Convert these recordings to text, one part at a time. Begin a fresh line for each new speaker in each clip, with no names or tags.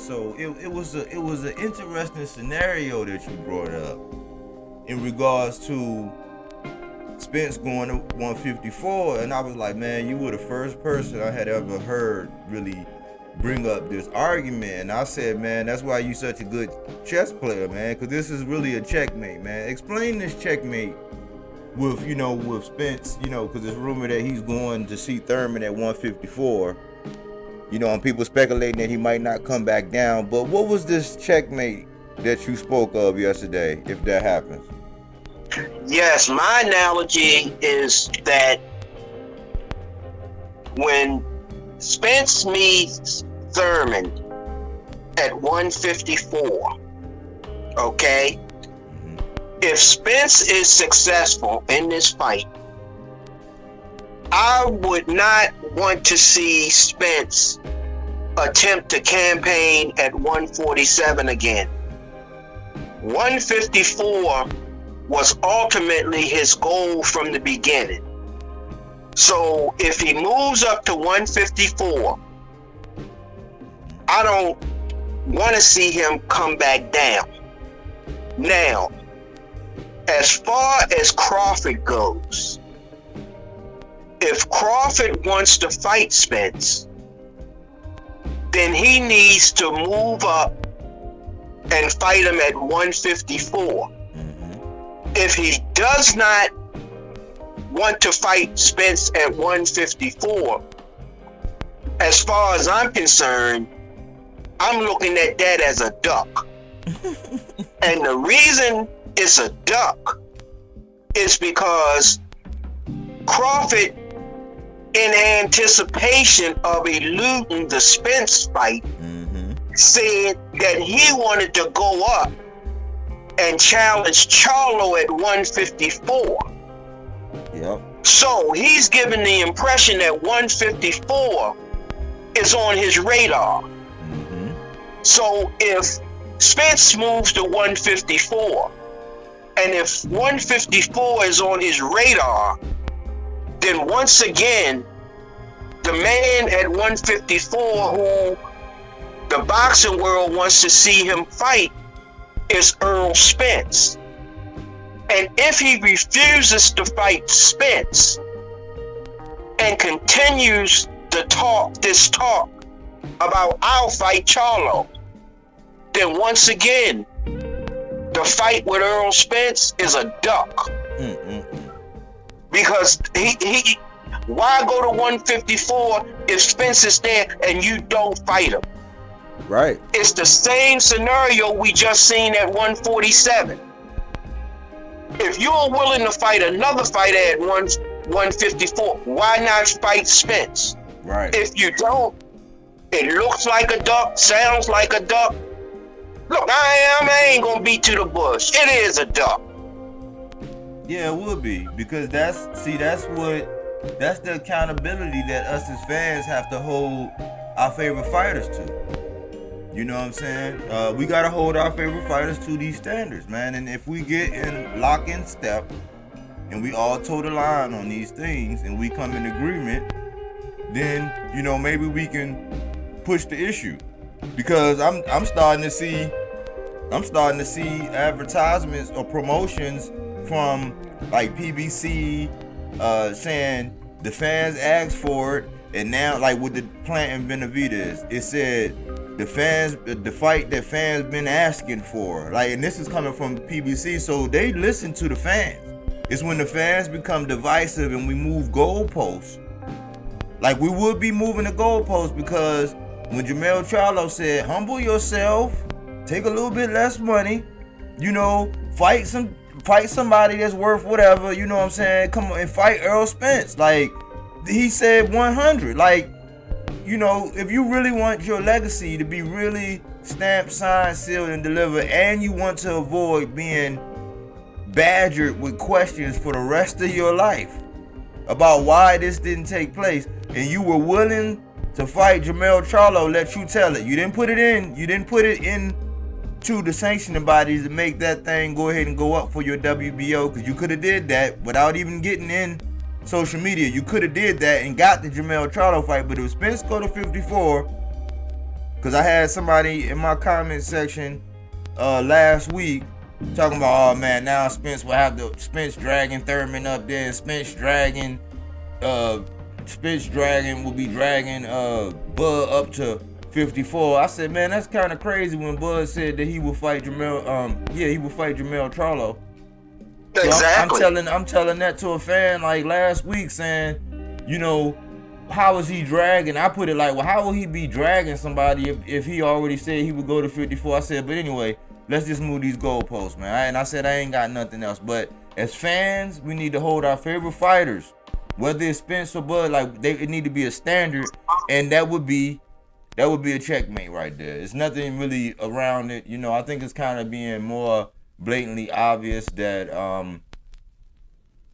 So it was an interesting scenario that you brought up in regards to Spence going to 154, and I was like, man, you were the first person I had ever heard really bring up this argument. And I said, man, that's why you such a good chess player, man, because this is really a checkmate, man. Explain this checkmate with, with Spence, because it's rumored that he's going to see Thurman at 154, and people speculating that he might not come back down. But what was this checkmate that you spoke of yesterday, if that happens?
Yes, my analogy is that when Spence meets Thurman at 154, okay? If Spence is successful in this fight, I would not want to see Spence attempt to campaign at 147 again. 154 was ultimately his goal from the beginning. So if he moves up to 154, I don't want to see him come back down. Now, as far as Crawford goes, if Crawford wants to fight Spence, then he needs to move up and fight him at 154. If he does not want to fight Spence at 154, as far as I'm concerned, I'm looking at that as a duck. And the reason it's a duck is because Crawford, in anticipation of eluding the Spence fight, said that he wanted to go up and challenge Charlo at 154.
Yep.
So he's given the impression that 154 is on his radar. So if Spence moves to 154, and if 154 is on his radar, then once again, the man at 154 who the boxing world wants to see him fight is Errol Spence. And if he refuses to fight Spence and continues this talk about I'll fight Charlo, then once again, the fight with Errol Spence is a duck. Because he why go to 154 if Spence is there and you don't fight him?
Right.
It's the same scenario we just seen at 147. If you're willing to fight another fighter at 154, why not fight Spence?
Right.
If you don't, it looks like a duck, sounds like a duck. Look, I ain't gonna beat to the bush. It is a duck.
Yeah, it would be, because that's the accountability that us as fans have to hold our favorite fighters to. You know what I'm saying? We gotta hold our favorite fighters to these standards, man. And if we get in lock in step and we all toe the line on these things and we come in agreement, then maybe we can push the issue. Because I'm starting to see advertisements or promotions from like PBC saying the fans asked for it, and now like with the Plant and Benavidez, it said the fight that fans been asking for. Like, and this is coming from PBC, so they listen to the fans. It's when the fans become divisive and we move goalposts. Like, we would be moving the goalposts, because when Jermell Charlo said, humble yourself, take a little bit less money, fight somebody that's worth whatever, you know what I'm saying? Come on and fight Errol Spence. Like, he said 100. Like, if you really want your legacy to be really stamped, signed, sealed, and delivered, and you want to avoid being badgered with questions for the rest of your life about why this didn't take place, and you were willing to fight Jermell Charlo, let you tell it. You didn't put it in to the sanctioning bodies to make that thing go ahead and go up for your WBO, because you could have did that without even getting in social media. You could have did that and got the Jermell Charlo fight. But if Spence go to 54, Because I had somebody in my comment section last week talking about, oh man, now Spence will have the Spence dragging Thurman up there, and Spence dragging will be dragging Bud up to 54. I said, man, that's kind of crazy when Bud said that he would fight Jamel. He would fight Jamel Charlo.
Exactly.
So I'm telling that to a fan like last week, saying, you know, how is he dragging? I put it like, well, how will he be dragging somebody if he already said he would go to 54? I said, but anyway, let's just move these goalposts, man. And I said I ain't got nothing else. But as fans, we need to hold our favorite fighters, whether it's Spence or Bud, like it need to be a standard, and that would be a checkmate right there. It's nothing really around it. You know, I think it's kind of being more blatantly obvious that I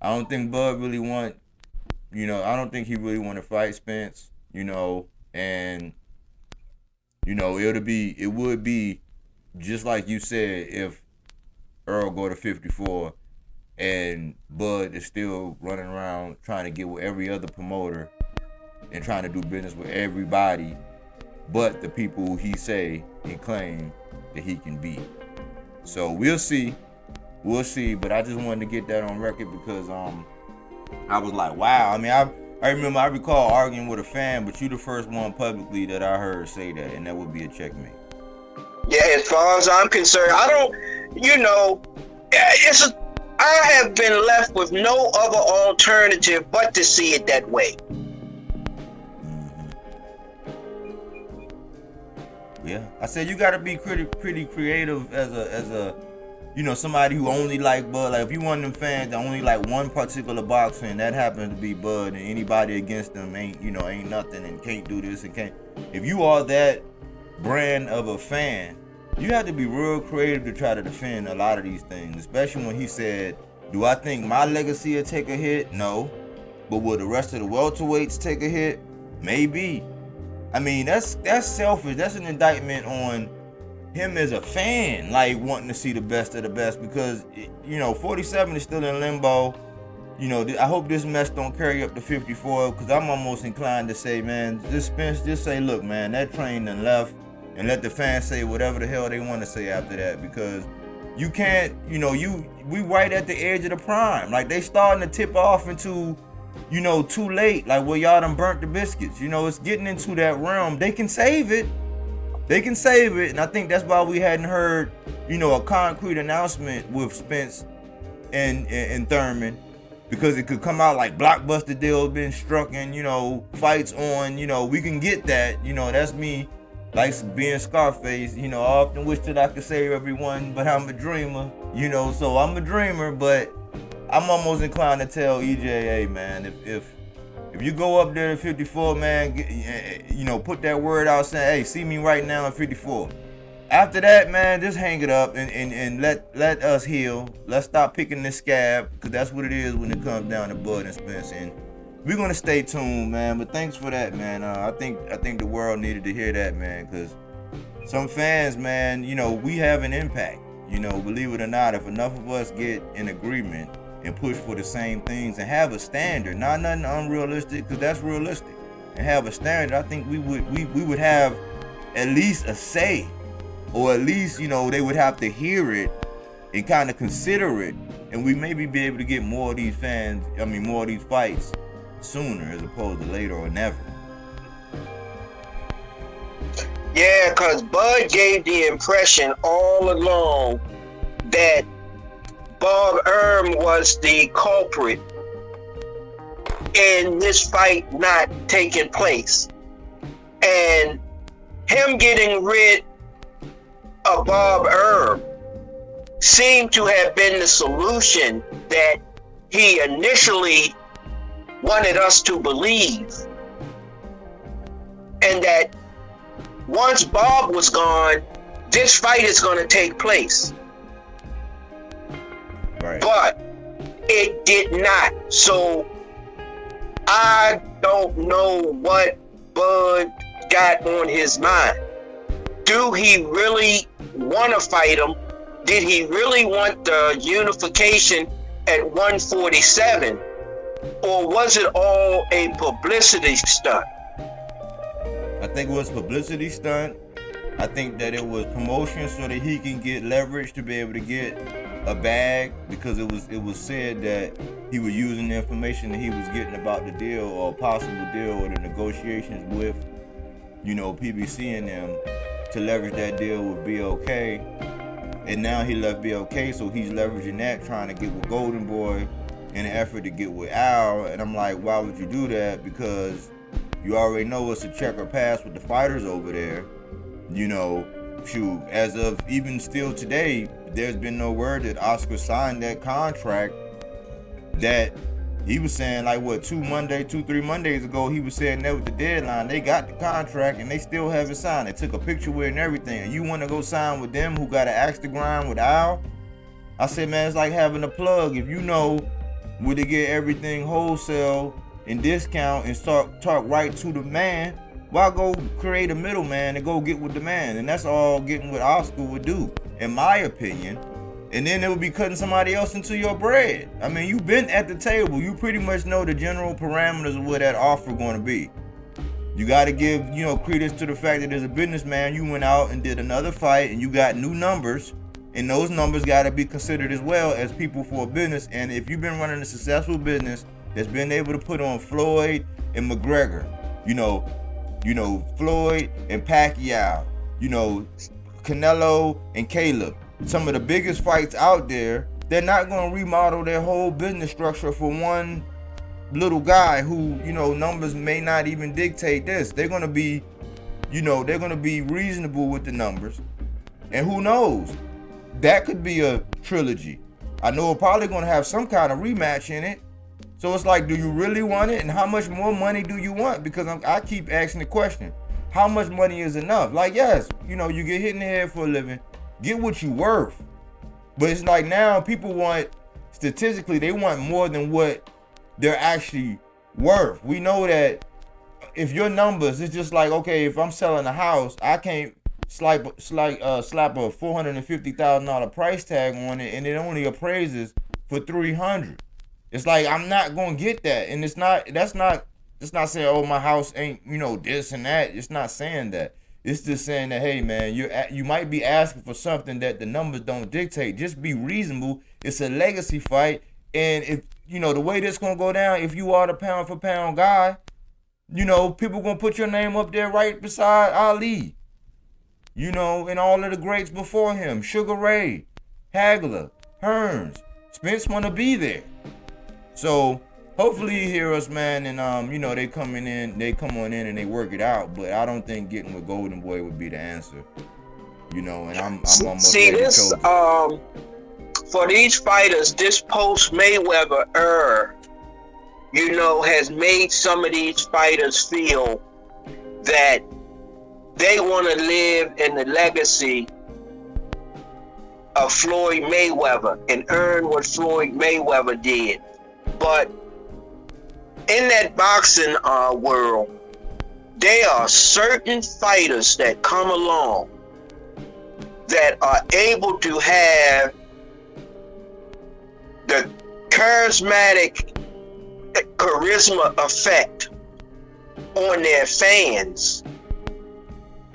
don't think Bud really want, you know, I don't think he really want to fight Spence, you know, and you know, it would be just like you said, if Errol go to 54 and Bud is still running around trying to get with every other promoter and trying to do business with everybody but the people who he say and claim that he can beat. So we'll see, but I just wanted to get that on record because I was like, wow. I mean, I recall arguing with a fan, but you the first one publicly that I heard say that, and that would be a checkmate.
Yeah, as far as I'm concerned, I don't, you know, I have been left with no other alternative but to see it that way.
Yeah, I said you gotta be pretty creative as a you know, somebody who only like Bud. Like if you one of them fans that only like one particular boxer and that happens to be Bud, and anybody against them ain't nothing and can't do this and can't. If you are that brand of a fan, you have to be real creative to try to defend a lot of these things. Especially when he said, "Do I think my legacy will take a hit? No, but will the rest of the welterweights take a hit? Maybe." I mean, that's selfish. That's an indictment on him as a fan, like wanting to see the best of the best, because you know 47 is still in limbo. You know, I hope this mess don't carry up to 54, because I'm almost inclined to say, man, just say, look, man, that train done left, and let the fans say whatever the hell they want to say after that, because you can't, you know, we right at the edge of the prime. Like they starting to tip off into, you know, too late. Like, well, y'all done burnt the biscuits. You know, it's getting into that realm. They can save it. And I think that's why we hadn't heard, you know, a concrete announcement with Spence and Thurman, because it could come out like blockbuster deal been struck and, you know, fights on, you know, we can get that. You know, that's me, like being Scarface. You know, I often wish that I could save everyone, but I'm a dreamer. You know, so I'm a dreamer, but I'm almost inclined to tell EJA, man, if you go up there to 54, man, you know, put that word out saying, hey, see me right now at 54. After that, man, just hang it up and let us heal. Let's stop picking this scab, because that's what it is when it comes down to Bud and Spence. And we're gonna stay tuned, man. But thanks for that, man. I think the world needed to hear that, man, because some fans, man, you know, we have an impact. You know, believe it or not, if enough of us get in agreement and push for the same things and have a standard, not nothing unrealistic, because that's realistic, and have a standard, I think we would have at least a say, or at least, you know, they would have to hear it and kind of consider it, and we maybe be able to get more of these more of these fights sooner as opposed to later or never.
Yeah, because Bud gave the impression all along that Bob Erm was the culprit in this fight not taking place. And him getting rid of Bob Erm seemed to have been the solution that he initially wanted us to believe. And that once Bob was gone, this fight is going to take place.
Right.
But it did not. So I don't know what Bud got on his mind. Do he really want to fight him? Did he really want the unification at 147? Or was it all a publicity stunt?
I think it was a publicity stunt. I think that it was promotion so that he can get leverage to be able to get a bag, because it was said that he was using the information that he was getting about the deal or possible deal or the negotiations with, you know, PBC and them to leverage that deal with BOK. And now he left BOK, so he's leveraging that, trying to get with Golden Boy in an effort to get with Al. And I'm like, why would you do that? Because you already know it's a checker pass with the fighters over there. You know, shoot, as of even still today, there's been no word that Oscar signed that contract. That he was saying, like, what, 3 Mondays ago, he was saying that was the deadline. They got the contract and they still haven't signed. They took a picture with it and everything. And you want to go sign with them who got an axe to grind with Al? I said, man, it's like having a plug. If you know where to get everything wholesale and discount and start talk right to the man, why go create a middleman and go get with the man? And that's all getting what Oscar would do, in my opinion. And then it would be cutting somebody else into your bread. I mean, you've been at the table. You pretty much know the general parameters of what that offer going to be. You got to give, you know, credence to the fact that as a businessman, you went out and did another fight and you got new numbers. And those numbers got to be considered as well as people for a business. And if you've been running a successful business that's been able to put on Floyd and McGregor, you know, Floyd and Pacquiao, you know, Canelo and Caleb, some of the biggest fights out there, they're not going to remodel their whole business structure for one little guy who, you know, numbers may not even dictate this. They're going to be, you know, they're going to be reasonable with the numbers. And who knows? That could be a trilogy. I know we're probably going to have some kind of rematch in it. So it's like, do you really want it? And how much more money do you want? Because I keep asking the question, how much money is enough? Like, yes, you know, you get hit in the head for a living. Get what you worth. But it's like now people want, statistically, they want more than what they're actually worth. We know that if your numbers, it's just like, okay, if I'm selling a house, I can't slap a $450,000 price tag on it and it only appraises for $300. It's like, I'm not gonna get that. And it's not saying, oh, my house ain't, you know, this and that. It's not saying that. It's just saying that, hey, man, you might be asking for something that the numbers don't dictate. Just be reasonable. It's a legacy fight. And if, you know, the way this going to go down, if you are the pound for pound guy, you know, people going to put your name up there right beside Ali. You know, and all of the greats before him. Sugar Ray, Hagler, Hearns. Spence want to be there. So hopefully you hear us, man, and you know, they come on in and they work it out. But I don't think getting with Golden Boy would be the answer. You know, and I'm almost
see this for these fighters, this post Mayweather era, you know, has made some of these fighters feel that they want to live in the legacy of Floyd Mayweather and earn what Floyd Mayweather did. But in that boxing world, there are certain fighters that come along that are able to have the charismatic charisma effect on their fans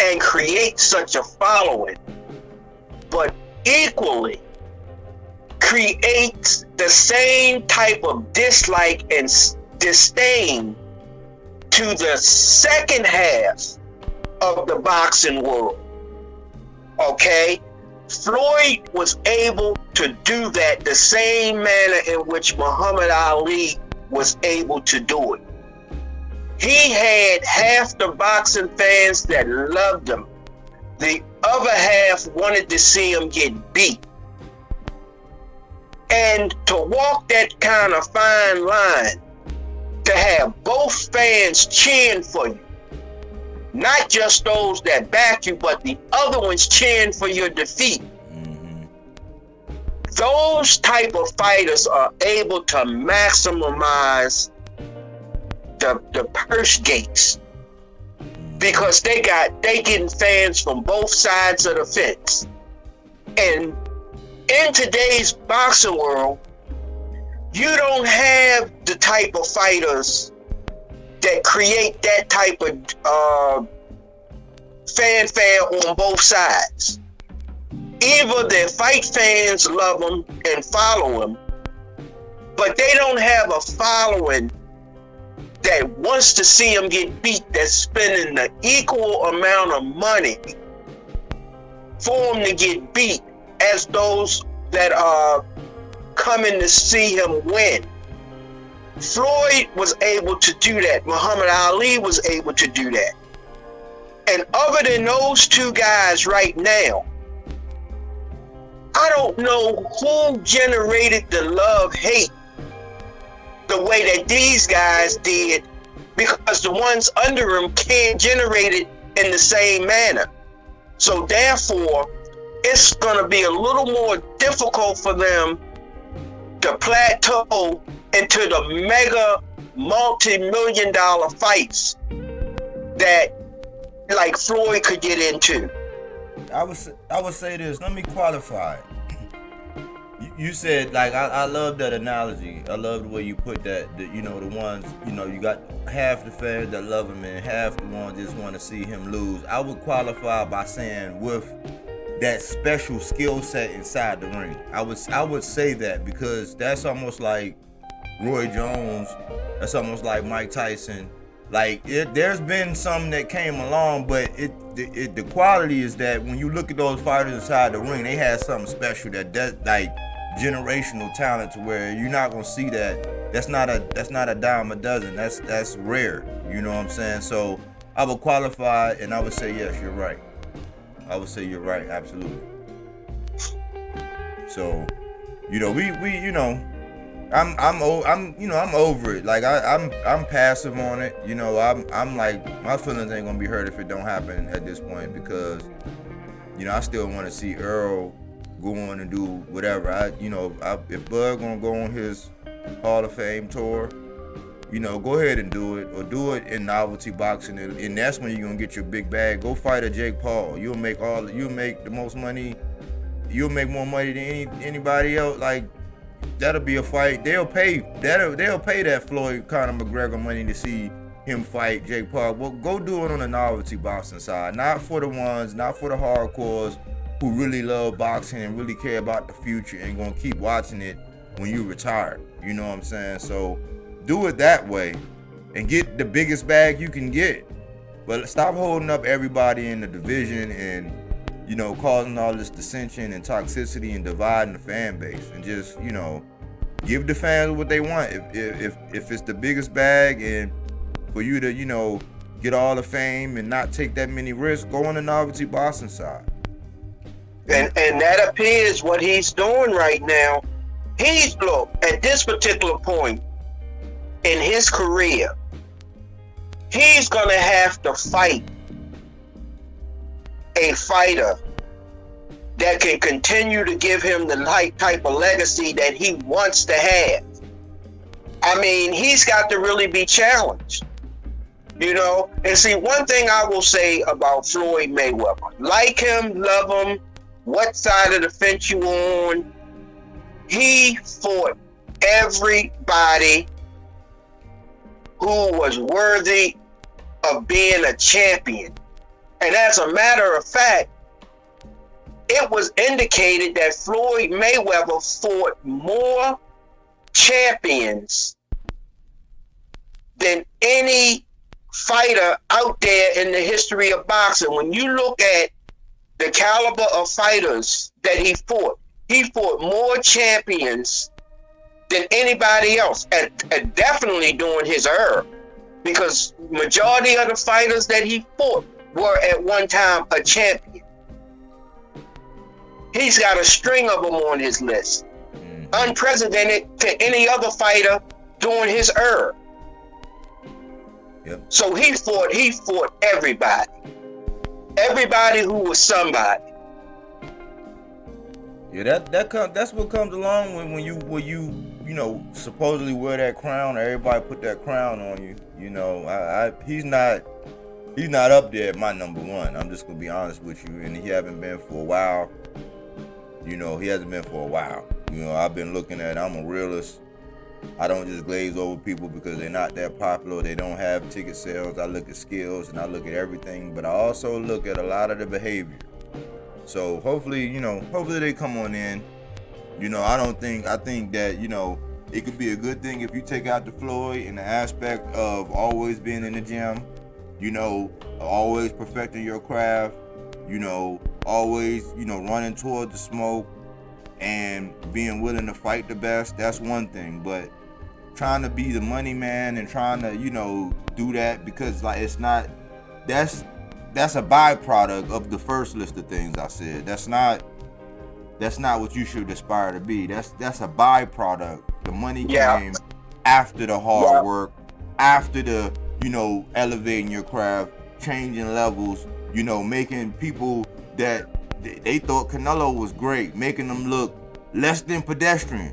and create such a following, but equally creates the same type of dislike and disdain to the second half of the boxing world. Okay? Floyd was able to do that the same manner in which Muhammad Ali was able to do it. He had half the boxing fans that loved him. The other half wanted to see him get beat. And to walk that kind of fine line, to have both fans cheering for you, not just those that back you, but the other ones cheering for your defeat.
Mm-hmm.
Those type of fighters are able to maximize the purse gates because they getting fans from both sides of the fence. And in today's boxing world, you don't have the type of fighters that create that type of fanfare on both sides. Either their fight fans love him and follow him, but they don't have a following that wants to see him get beat, that's spending the equal amount of money for him to get beat as those that are coming to see him win. Floyd was able to do that. Muhammad Ali was able to do that. And other than those two guys right now, I don't know who generated the love-hate the way that these guys did, because the ones under him can't generate it in the same manner. So therefore, it's going to be a little more difficult for them to plateau into the mega multi-million-dollar fights that like Floyd could get into.
I would say this. Let me qualify it. You said, like, I love that analogy. I love the way you put that. You know, the ones, you know, you got half the fans that love him and half the ones just want to see him lose. I would qualify by saying with that special skill set inside the ring. I would say that, because that's almost like Roy Jones. That's almost like Mike Tyson. Like, there's been some that came along, but the quality is that when you look at those fighters inside the ring, they had something special that like generational talent, to where you're not gonna see that. That's not a dime a dozen. That's rare. You know what I'm saying? So I would qualify, and I would say yes, you're right. I would say you're right, absolutely. So, you know, we you know, I'm over it. Like I'm passive on it. You know, I'm like, my feelings ain't gonna be hurt if it don't happen at this point, because, you know, I still want to see Errol go on and do whatever. If Bud gonna go on his Hall of Fame tour, you know, go ahead and do it, or do it in novelty boxing, and that's when you're gonna get your big bag. Go fight a Jake Paul. You'll make the most money. You'll make more money than anybody else. Like, that'll be a fight. They'll pay that Floyd Conor McGregor money to see him fight Jake Paul. Well, go do it on the novelty boxing side. Not for the hardcores who really love boxing and really care about the future and gonna keep watching it when you retire. You know what I'm saying? So do it that way and get the biggest bag you can get. But stop holding up everybody in the division and, you know, causing all this dissension and toxicity and dividing the fan base, and just, you know, give the fans what they want. If it's the biggest bag and for you to, you know, get all the fame and not take that many risks, go on the novelty boxing side.
And that appears what he's doing right now. Look, at this particular point in his career, he's gonna have to fight a fighter that can continue to give him the type of legacy that he wants to have. I mean, he's got to really be challenged, you know? And see, one thing I will say about Floyd Mayweather, like him, love him, what side of the fence you on, he fought everybody who was worthy of being a champion. And as a matter of fact, it was indicated that Floyd Mayweather fought more champions than any fighter out there in the history of boxing. When you look at the caliber of fighters that he fought more champions than anybody else, and definitely during his era, because majority of the fighters that he fought were at one time a champion. He's got a string of them on his list, unprecedented to any other fighter during his era.
Yep.
So he fought everybody who was somebody.
Yeah, that's what comes along when you know, supposedly wear that crown, or everybody put that crown on you. You know, he's not up there at my number one. I'm just gonna be honest with you, and he hasn't been for a while. You know, he hasn't been for a while. You know, I've been looking at it. I'm a realist. I don't just glaze over people because they're not that popular, they don't have ticket sales. I look at skills and I look at everything, but I also look at a lot of the behavior. So hopefully, hopefully they come on in. I think that, it could be a good thing if you take out the Floyd in the aspect of always being in the gym, always perfecting your craft, always, running toward the smoke and being willing to fight the best. That's one thing, but trying to be the money man and trying to, do that because like it's not, that's a byproduct of the first list of things I said. That's not what you should aspire to be. That's a byproduct. The money came after the hard work, after the, elevating your craft, changing levels, making people that they thought Canelo was great, making them look less than pedestrian,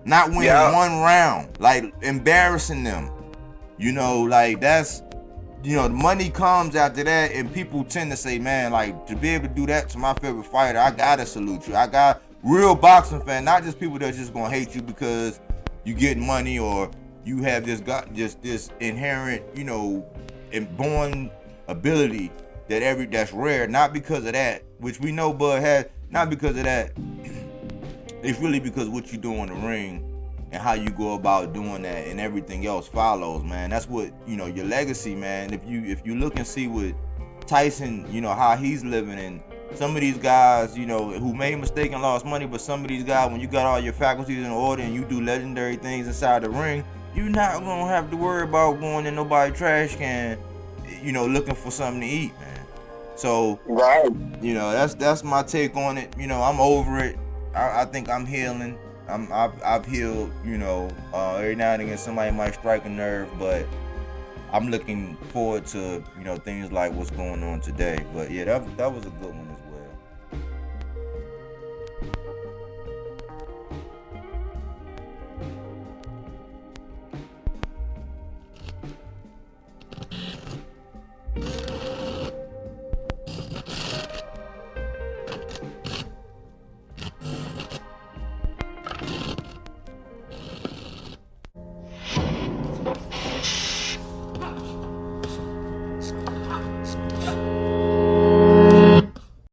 not winning one round, like embarrassing them. Like that's, the money comes after that, and people tend to say, man, like to be able to do that to my favorite fighter, I gotta salute you. I got real boxing fan, not just people that's just gonna hate you because you get money or you have this inherent, inborn ability that's rare, not because of that, which we know Bud had, not because of that. It's really because what you do in the ring and how you go about doing that, and everything else follows, man. That's what, your legacy, man. If you look and see what Tyson, how he's living, and some of these guys, who made a mistake and lost money, but some of these guys, when you got all your faculties in order and you do legendary things inside the ring, you're not gonna have to worry about going in nobody's trash can, looking for something to eat, man. So, that's my take on it. I'm over it. I think I'm healing. I've healed, every now and again somebody might strike a nerve, but I'm looking forward to, things like what's going on today. But yeah, that was a good one as well.